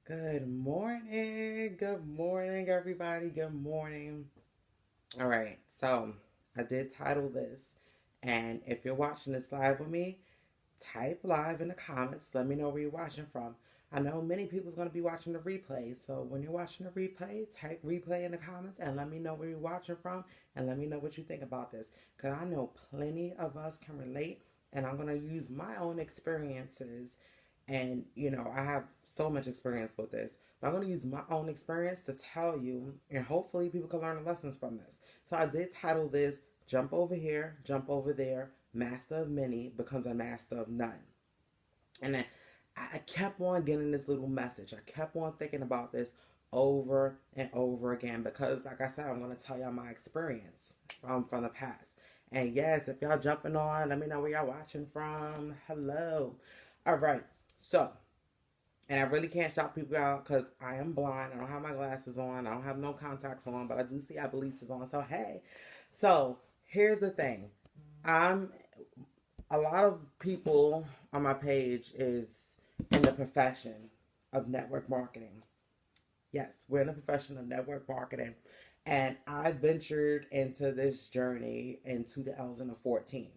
Good morning. Good morning, everybody. Good morning. All right. So I did title this. And if you're watching this live with me, type live in the comments. Let me know where you're watching from. I know many people's going to be watching the replay. So when you're watching the replay, type replay in the comments and let me know where you're watching from and let me know what you think about this. Because I know plenty of us can relate. And I'm going to use my own experiences and, I have so much experience with this. But I'm going to use my own experience to tell you, and hopefully people can learn the lessons from this. So I did title this Jump Over Here, Jump Over There, Master of Many Becomes a Master of None. And then I kept on getting this little message. I kept on thinking about this over and over again because, like I said, I'm going to tell y'all my experience from the past. And yes, if y'all jumping on, let me know where y'all watching from. Hello. All right. So, and I really can't shout people out because I am blind. I don't have my glasses on. I don't have no contacts on, but I do see Abelisa's on. So, hey. So, here's the thing. I'm a lot of people on my page is in the profession of network marketing. Yes, we're in the profession of network marketing. And I ventured into this journey in 2014.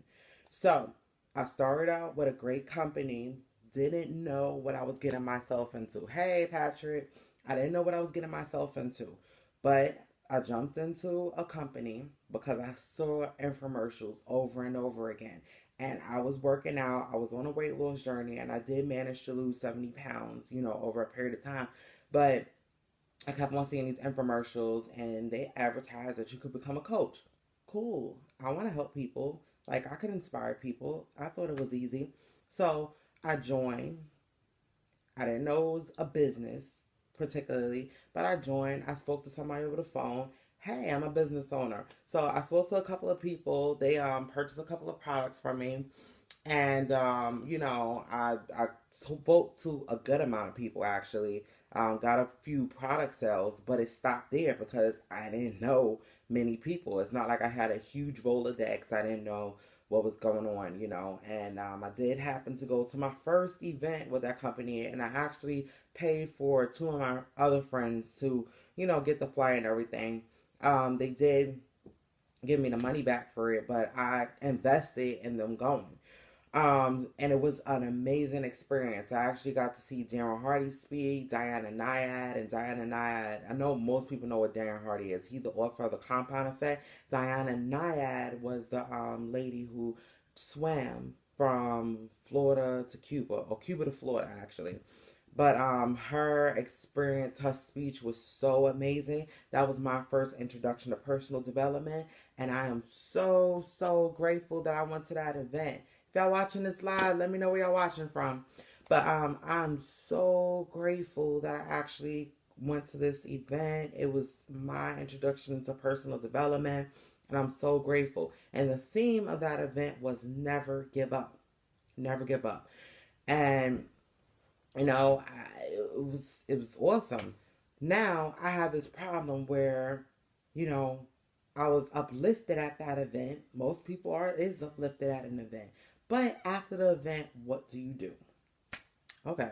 So I started out with a great company, didn't know what I was getting myself into. Hey, Patrick, I didn't know what I was getting myself into. But I jumped into a company because I saw infomercials over and over again. And I was working out, I was on a weight loss journey, and I did manage to lose 70 pounds, over a period of time. But I kept on seeing these infomercials and they advertise that you could become a coach. Cool. I want to help people. Like I could inspire people. I thought it was easy. So I joined. I didn't know it was a business particularly, but I joined. I spoke to somebody over the phone. Hey, I'm a business owner. So I spoke to a couple of people. They purchased a couple of products from me. And I spoke to a good amount of people actually. Got a few product sales, but it stopped there because I didn't know many people. It's not like I had a huge Rolodex. I didn't know what was going on. And I did happen to go to my first event with that company, and I actually paid for two of my other friends to, get the flyer and everything. They did give me the money back for it, but I invested in them going. And it was an amazing experience. I actually got to see Darren Hardy speak, Diana Nyad, and Diana Nyad. I know most people know what Darren Hardy is. He's the author of The Compound Effect. Diana Nyad was the lady who swam from Florida to Cuba, or Cuba to Florida, actually. But her experience, her speech was so amazing. That was my first introduction to personal development, and I am so grateful that I went to that event. If y'all watching this live, let me know where y'all watching from. But I'm so grateful that I actually went to this event. It was my introduction to personal development, and I'm so grateful. And the theme of that event was never give up. Never give up. And it was awesome. Now I have this problem where, you know, I was uplifted at that event. Most people are is uplifted at an event. But after the event, what do you do? Okay.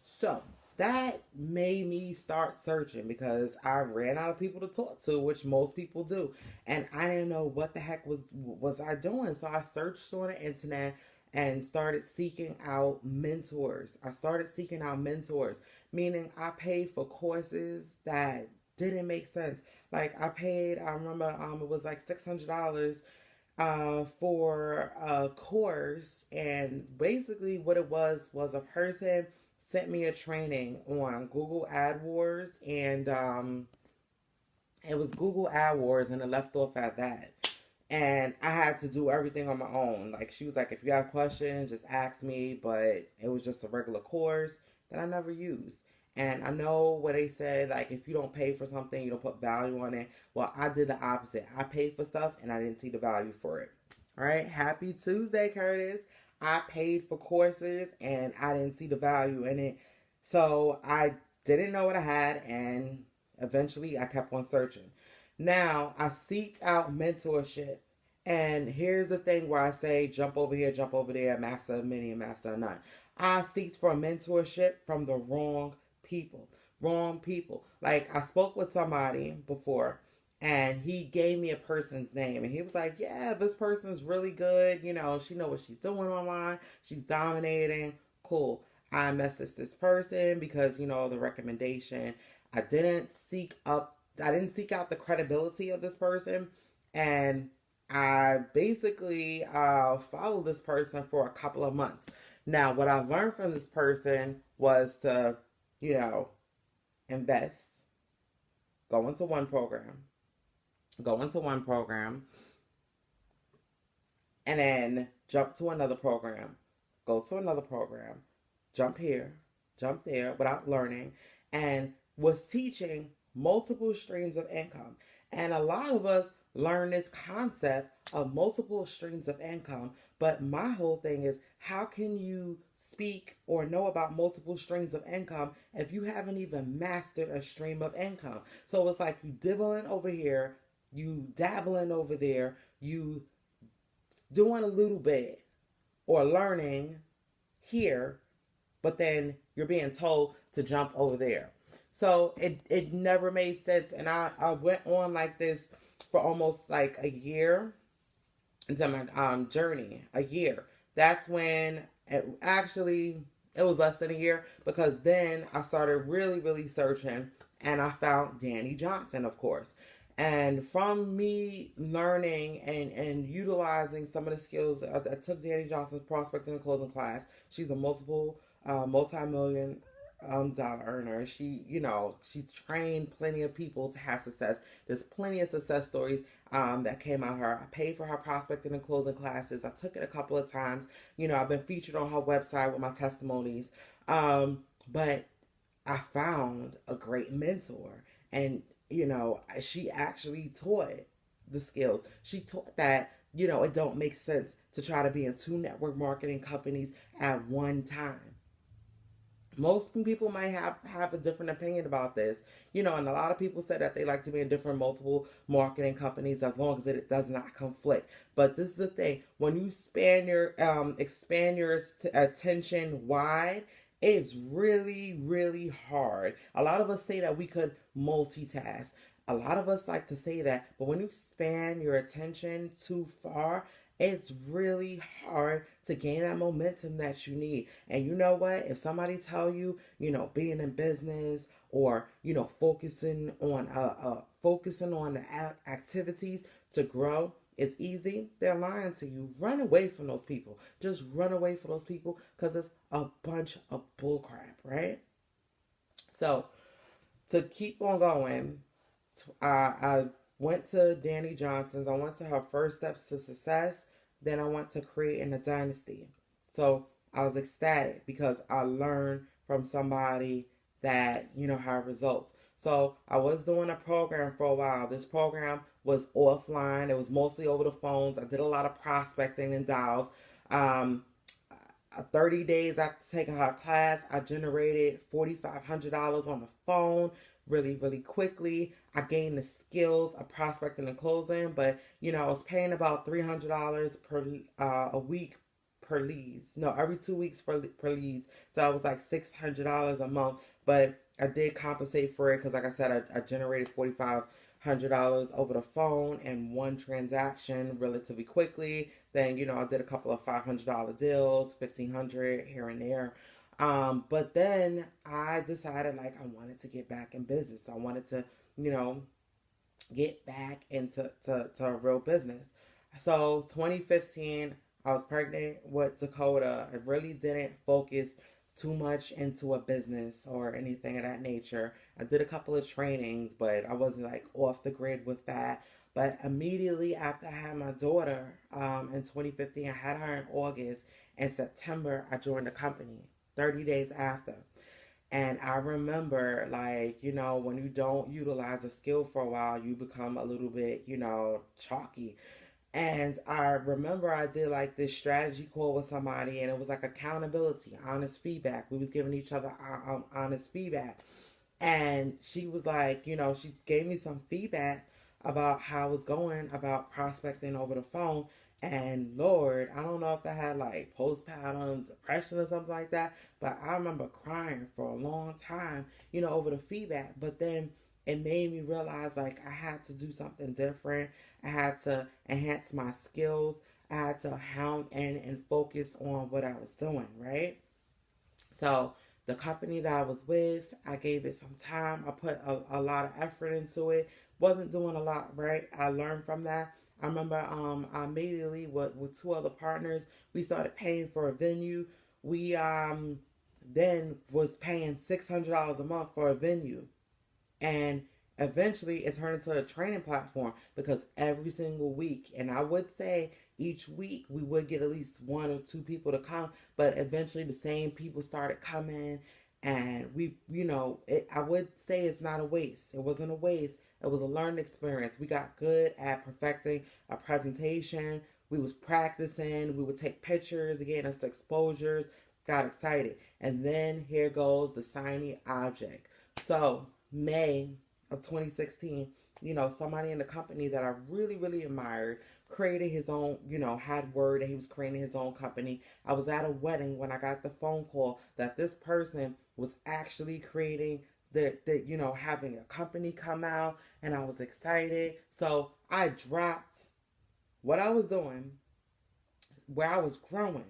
So that made me start searching because I ran out of people to talk to, which most people do. And I didn't know what the heck was I doing. So I searched on the internet and started seeking out mentors. I started seeking out mentors, meaning I paid for courses that didn't make sense. Like I remember it was like $600 for a course, and basically what it was a person sent me a training on Google AdWords, and it was Google AdWords, and it left off at that. And I had to do everything on my own. Like she was like, if you have questions, just ask me. But it was just a regular course that I never used. And I know what they said, like if you don't pay for something, you don't put value on it. Well, I did the opposite. I paid for stuff and I didn't see the value for it. All right. Happy Tuesday, Curtis. I paid for courses and I didn't see the value in it. So I didn't know what I had, and eventually I kept on searching. Now I seeked out mentorship. And here's the thing where I say jump over here, jump over there, master of many and master of none. I seeked for mentorship from the wrong people. Wrong people. Like, I spoke with somebody before, and he gave me a person's name, and he was like, yeah, this person's really good, she know what she's doing online, she's dominating. Cool. I messaged this person because, the recommendation. I didn't seek out the credibility of this person, and I basically followed this person for a couple of months. Now, what I learned from this person was to, you know, invest, go into one program, go into one program, and then jump to another program, go to another program, jump here, jump there without learning, and was teaching multiple streams of income. And a lot of us learn this concept of multiple streams of income. But my whole thing is, how can you speak or know about multiple streams of income if you haven't even mastered a stream of income? So it's like you dibbling over here, you dabbling over there, you doing a little bit or learning here, but then you're being told to jump over there. So it never made sense. And I went on like this for almost like a year into my journey. A year. That's when it was less than a year, because then I started really, really searching, and I found Dani Johnson, of course. And from me learning and utilizing some of the skills, I took Dani Johnson's prospecting and closing class. She's a multi-million dollar earner. She's trained plenty of people to have success. There's plenty of success stories that came out of her. I paid for her prospecting and closing classes. I took it a couple of times. I've been featured on her website with my testimonies. But I found a great mentor, and she actually taught the skills. She taught that it don't make sense to try to be in two network marketing companies at one time. Most people might have a different opinion about this, and a lot of people said that they like to be in different multiple marketing companies as long as it does not conflict. But this is the thing: when you expand your attention wide, it's really, really hard. A lot of us say that we could multitask. A lot of us like to say that, but when you expand your attention too far, it's really hard to gain that momentum that you need. And you know what? If somebody tell you, being in business, or focusing on the activities to grow is easy, they're lying to you. Run away from those people. Just run away from those people, because it's a bunch of bullcrap, right? So to keep on going, I went to Dani Johnson's. I went to her first steps to success. Then I went to creating a dynasty. So I was ecstatic because I learned from somebody that had results. So I was doing a program for a while. This program was offline. It was mostly over the phones. I did a lot of prospecting and dials. 30 days after taking her class, I generated $4,500 on the phone really, really quickly. I gained the skills of prospecting and closing, but I was paying about $300 per a week per leads. No, every 2 weeks per leads. So it was like $600 a month, but I did compensate for it because, like I said, I generated $4,500 over the phone in one transaction relatively quickly. Then I did a couple of $500 deals, $1,500 here and there. But then I decided, like, I wanted to get back in business. I wanted to, get back into a real business. So 2015, I was pregnant with Dakota. I really didn't focus too much into a business or anything of that nature. I did a couple of trainings, but I wasn't like off the grid with that. But immediately after I had my daughter in 2015, I had her in August. In September, I joined the company 30 days after. And I remember, like, when you don't utilize a skill for a while, you become a little bit, chalky. And I remember I did like this strategy call with somebody, and it was like accountability, honest feedback. We was giving each other honest feedback. And she was like, she gave me some feedback about how it was going about prospecting over the phone. And Lord, I don't know if I had like postpartum depression or something like that, but I remember crying for a long time, over the feedback. But then it made me realize like I had to do something different. I had to enhance my skills. I had to hound in and focus on what I was doing, right? So the company that I was with, I gave it some time. I put a lot of effort into it. Wasn't doing a lot, right? I learned from that. I remember I immediately with two other partners, we started paying for a venue. We then was paying $600 a month for a venue. And eventually it turned into a training platform because every single week, and I would say each week we would get at least one or two people to come, but eventually the same people started coming. And I would say it's not a waste. It wasn't a waste. It was a learning experience. We got good at perfecting a presentation. We was practicing. We would take pictures, again, us exposures. Got excited. And then here goes the shiny object. So May of 2016, somebody in the company that I really, really admired created his own, had word that he was creating his own company. I was at a wedding when I got the phone call that this person was actually creating having a company come out, and I was excited. So I dropped what I was doing, where I was growing.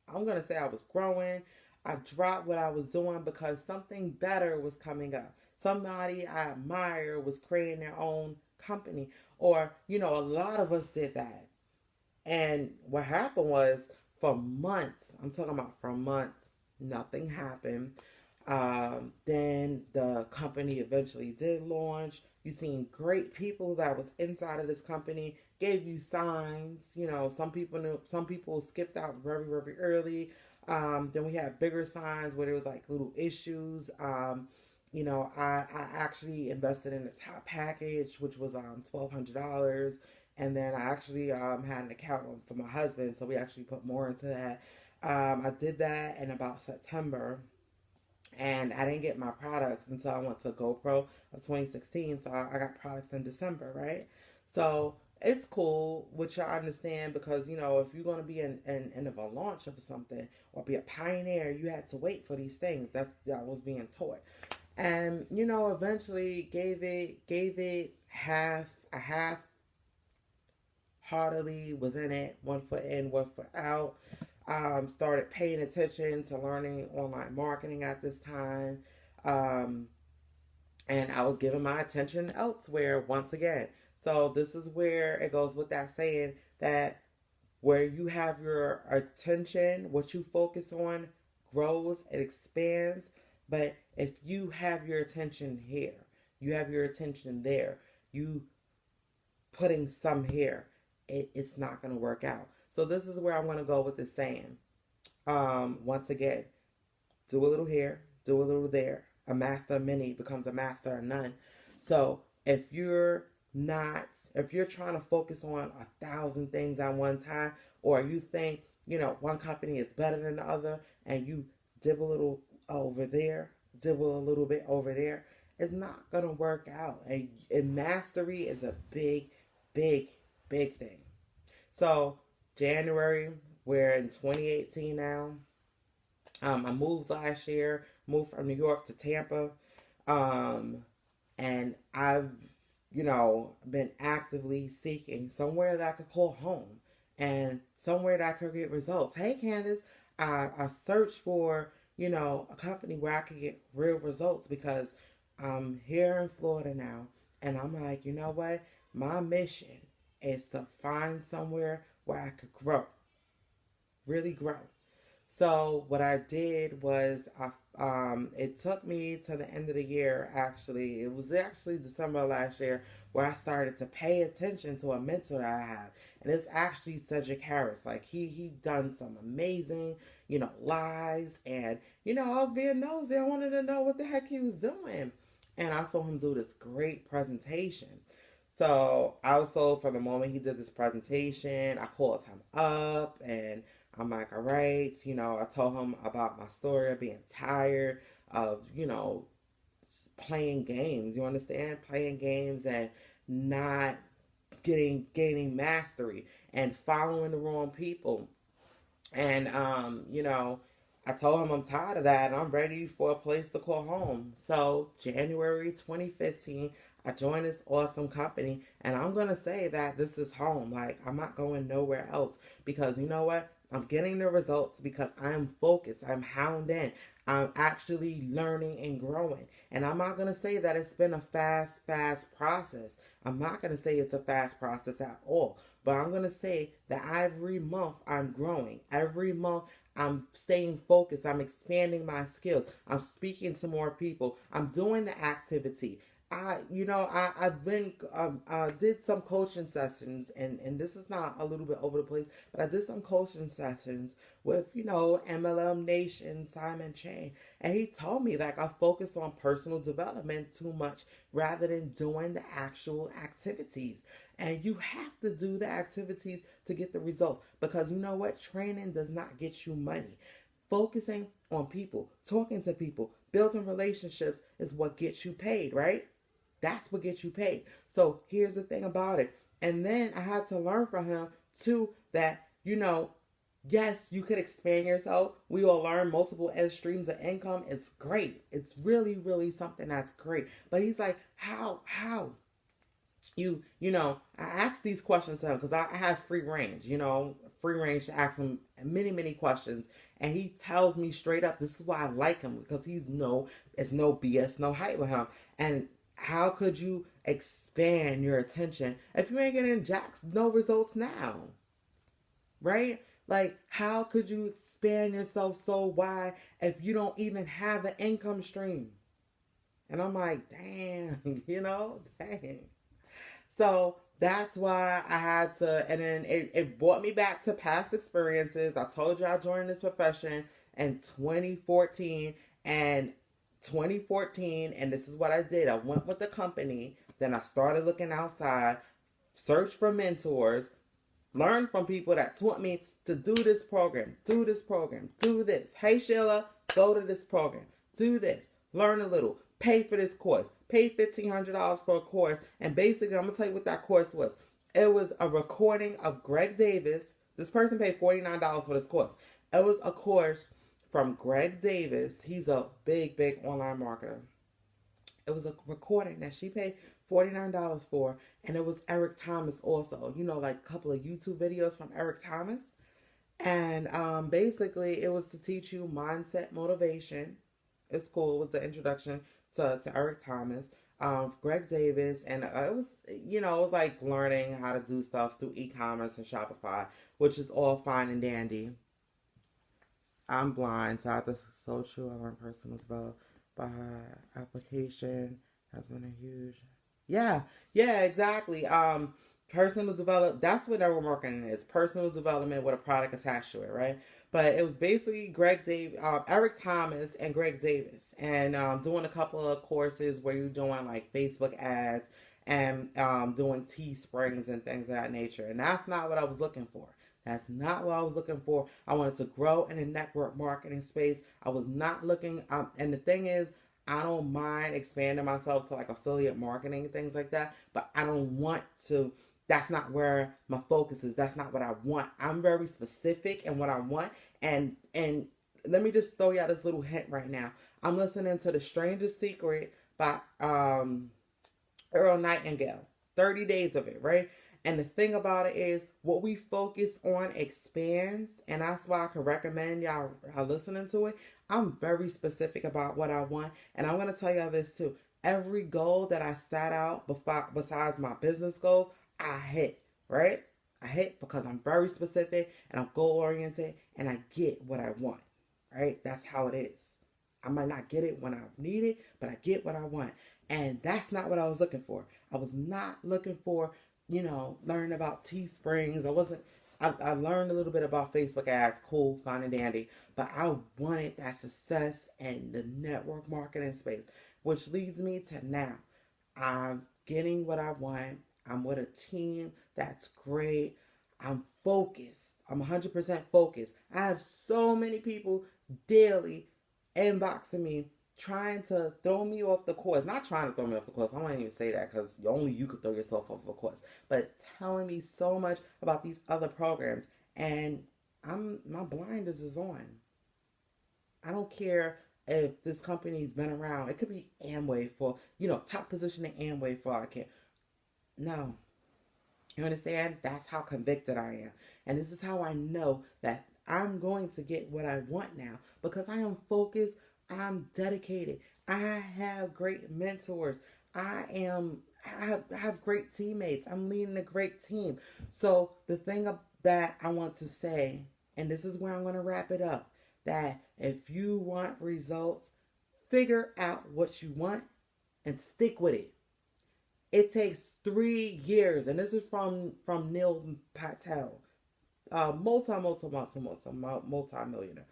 I'm going to say I was growing. I dropped what I was doing because something better was coming up. Somebody I admire was creating their own company. Or, a lot of us did that. And what happened was for months, I'm talking about for months, nothing happened. Then the company eventually did launch. You seen great people that was inside of this company, gave you signs. Some people knew, some people skipped out very, very early. Then we had bigger signs where there was like little issues. I actually invested in the top package, which was $1,200. And then I actually had an account for my husband, so we actually put more into that. I did that in about September, and I didn't get my products until I went to GoPro of 2016. So I got products in December, right? So it's cool, which I understand because if you're going to be in of a launch of something or be a pioneer, you had to wait for these things. That was being taught, and eventually gave it half heartedly, was in it, one foot in, one foot out. Started paying attention to learning online marketing at this time. Um, and I was giving my attention elsewhere once again. So this is where it goes with that saying that where you have your attention, what you focus on grows, it expands. But if you have your attention here, you have your attention there, you putting some here, it's not going to work out. So this is where I'm going to go with this saying. Once again, do a little here, do a little there. A master of many becomes a master of none. So if you're trying to focus on 1,000 things at one time, or you think, one company is better than the other, and you dibble a little over there, dibble a little bit over there, it's not going to work out. And mastery is a big, big, big thing. So, January, we're in 2018 now. I moved last year, moved from New York to Tampa. And I've, been actively seeking somewhere that I could call home and somewhere that I could get results. Hey, Candace, I searched for, a company where I could get real results because I'm here in Florida now. And I'm like, you know what? My mission is to find somewhere where I could grow, really grow. So what I did was, it took me to the end of the year. Actually, it was actually December last year where I started to pay attention to a mentor that I have, and it's actually Cedric Harris. Like he done some amazing, lives, and I was being nosy. I wanted to know what the heck he was doing, and I saw him do this great presentation. So I was told from the moment he did this presentation, I called him up and I'm like, all right, I told him about my story of being tired of, playing games. You understand? Playing games and not gaining mastery and following the wrong people. And I told him I'm tired of that and I'm ready for a place to call home. So January 2015, I joined this awesome company, and I'm gonna say that this is home. Like, I'm not going nowhere else, because you know what? I'm getting the results because I'm focused. I'm hound in. I'm actually learning and growing. And I'm not gonna say that it's been a fast process. I'm not gonna say it's a fast process at all. But I'm going to say that every month I'm growing. Every month I'm staying focused. I'm expanding my skills. I'm speaking to more people. I'm doing the activity. I've been did some coaching sessions, and this is not a little bit over the place, but I did some coaching sessions with MLM Nation, Simon Chain, and he told me, like, I focused on personal development too much rather than doing the actual activities. And you have to do the activities to get the results, because you know what? Training does not get you money. Focusing on people, talking to people, building relationships is what gets you paid, right? That's what gets you paid. So here's the thing about it. And then I had to learn from him too that, yes, you could expand yourself. We will learn multiple end streams of income. It's great. It's really, really something that's great. But he's like, how? I ask these questions to him because I have free range, free range to ask him many, many questions. And he tells me straight up, this is why I like him, because it's no BS, no hype with him. And how could you expand your attention if you ain't getting no results now? Right? Like, how could you expand yourself so wide if you don't even have an income stream? And I'm like, dang, dang. So that's why I had to, and then it brought me back to past experiences. I told you I joined this profession in 2014, and this is what I did. I went with the company, then I started looking outside, searched for mentors, learned from people that taught me to do this program, do this. Hey, Sheila, go to this program, do this, learn a little, pay for this course, pay $1,500 for a course. And basically, I'm going to tell you what that course was. It was a recording of Greg Davis. This person paid $49 for this course. It was a course from Greg Davis. He's a big, big online marketer. It was a recording that she paid $49 for. And it was Eric Thomas also. Like a couple of YouTube videos from Eric Thomas. And basically, it was to teach you mindset motivation. It's cool. It was the introduction to Eric Thomas, Greg Davis, and it was like learning how to do stuff through e-commerce and Shopify, which is all fine and dandy. I'm blind, so I have to, so true. I learned personal development by application has been a huge, yeah, exactly. Personal development, that's what network marketing is. Personal development with a product attached to it, right? But it was basically Eric Thomas and Greg Davis, and doing a couple of courses where you're doing like Facebook ads and doing Teesprings and things of that nature. And that's not what I was looking for. That's not what I was looking for. I wanted to grow in the network marketing space. I was not looking, and the thing is, I don't mind expanding myself to like affiliate marketing and things like that, but I don't want to. That's not where my focus is. That's not what I want. I'm very specific in what I want. And let me just throw y'all this little hint right now. I'm listening to The Strangest Secret by Earl Nightingale. 30 days of it, right? And the thing about it is, what we focus on expands. And that's why I can recommend y'all listening to it. I'm very specific about what I want. And I'm going to tell y'all this too. Every goal that I set out besides my business goals, I hit, right? I hit because I'm very specific and I'm goal oriented and I get what I want, right? That's how it is. I might not get it when I need it, but I get what I want. And that's not what I was looking for. I was not looking for, learning about Teesprings. I learned a little bit about Facebook ads, cool, fine and dandy, but I wanted that success in the network marketing space, which leads me to now. I'm getting what I want. I'm with a team that's great. I'm focused. I'm 100% focused. I have so many people daily inboxing me trying to throw me off the course. Not trying to throw me off the course. I won't even say that because only you could throw yourself off the course. But telling me so much about these other programs, and my blinders is on. I don't care if this company's been around. It could be Amway for, top position in Amway for all I care. No. You understand? That's how convicted I am. And this is how I know that I'm going to get what I want now because I am focused. I'm dedicated. I have great mentors. I have great teammates. I'm leading a great team. So the thing that I want to say, and this is where I'm going to wrap it up, that if you want results, figure out what you want and stick with it. It takes 3 years, and this is from Neil Patel, multi-millionaire.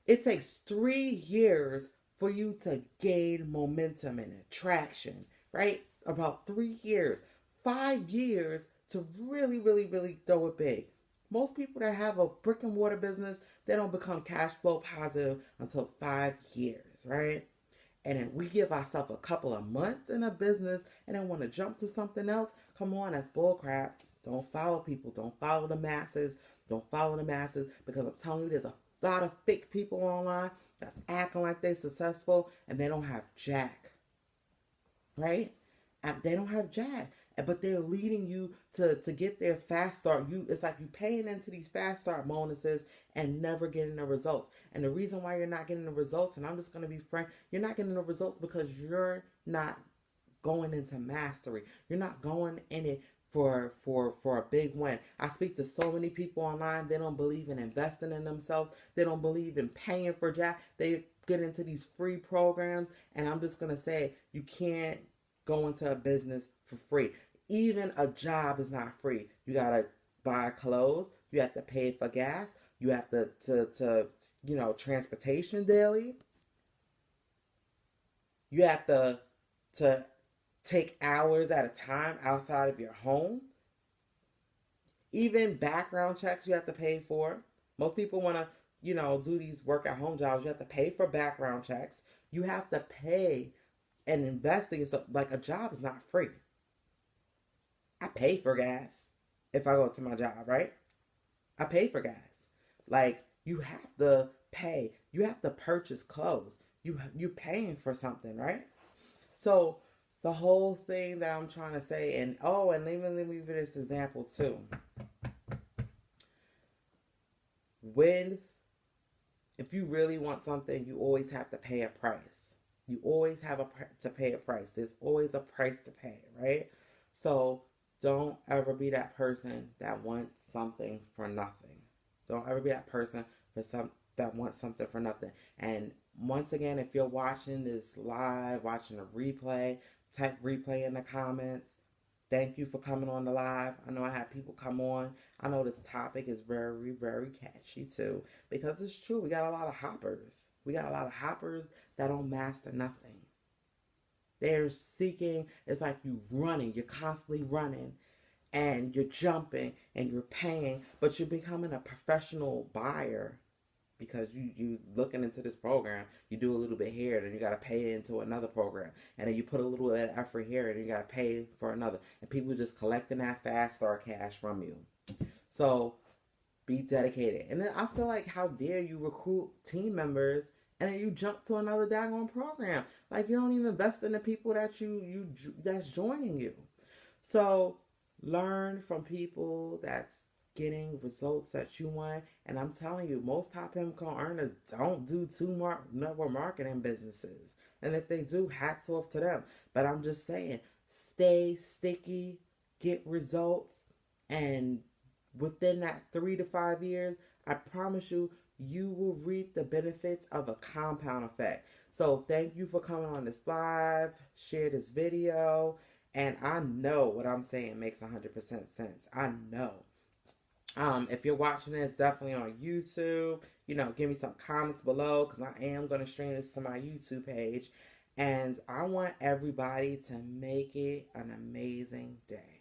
It takes 3 years for you to gain momentum and attraction, right? About 3 years, 5 years to really, really, really throw it big. Most people that have a brick and mortar business, they don't become cash flow positive until 5 years, right? And then we give ourselves a couple of months in a business and then want to jump to something else. Come on, that's bullcrap. Don't follow people. Don't follow the masses. Don't follow the masses because I'm telling you, there's a lot of fake people online that's acting like they're successful and they don't have jack, right? They don't have jack, but they're leading you to get their fast start. It's like you paying into these fast start bonuses and never getting the results. And the reason why you're not getting the results, and I'm just going to be frank, you're not getting the results because you're not going into mastery. You're not going in it for a big win. I speak to so many people online. They don't believe in investing in themselves. They don't believe in paying for jack. They get into these free programs, and I'm just going to say you can't go into a business for free. Even a job is not free. You gotta buy clothes. You have to pay for gas. You have to transportation daily. You have to take hours at a time outside of your home. Even background checks you have to pay for. Most people want to, do these work at home jobs. You have to pay for background checks. You have to pay and investing in stuff. Like a job is not free. I pay for gas if I go to my job, right? I pay for gas. Like you have to pay. You have to purchase clothes. You're paying for something, right? So the whole thing that I'm trying to say, and let me give this example too. If you really want something, you always have to pay a price. You always have to pay a price. There's always a price to pay, right? So don't ever be that person that wants something for nothing. Don't ever be that person that wants something for nothing. And once again, if you're watching this live, watching a replay, type replay in the comments. Thank you for coming on the live. I know I had people come on. I know this topic is very, very catchy too. Because it's true. We got a lot of hoppers. We got a lot of hoppers that don't master nothing. They're seeking, it's like you running, you're constantly running and you're jumping and you're paying, but you're becoming a professional buyer because you looking into this program, you do a little bit here, then you got to pay into another program, and then you put a little bit of effort here, and you got to pay for another, and people just collecting that fast start cash from you. So be dedicated. And then I feel like, how dare you recruit team members and then you jump to another daggone program? Like you don't even invest in the people that that's joining you. So learn from people that's getting results that you want. And I'm telling you, most top income earners don't do network marketing businesses. And if they do, hats off to them. But I'm just saying, stay sticky, get results, and within that 3 to 5 years, I promise you, you will reap the benefits of a compound effect. So thank you for coming on this live. Share this video. And I know what I'm saying makes 100% sense. I know. If you're watching this, definitely on YouTube, give me some comments below because I am going to stream this to my YouTube page. And I want everybody to make it an amazing day.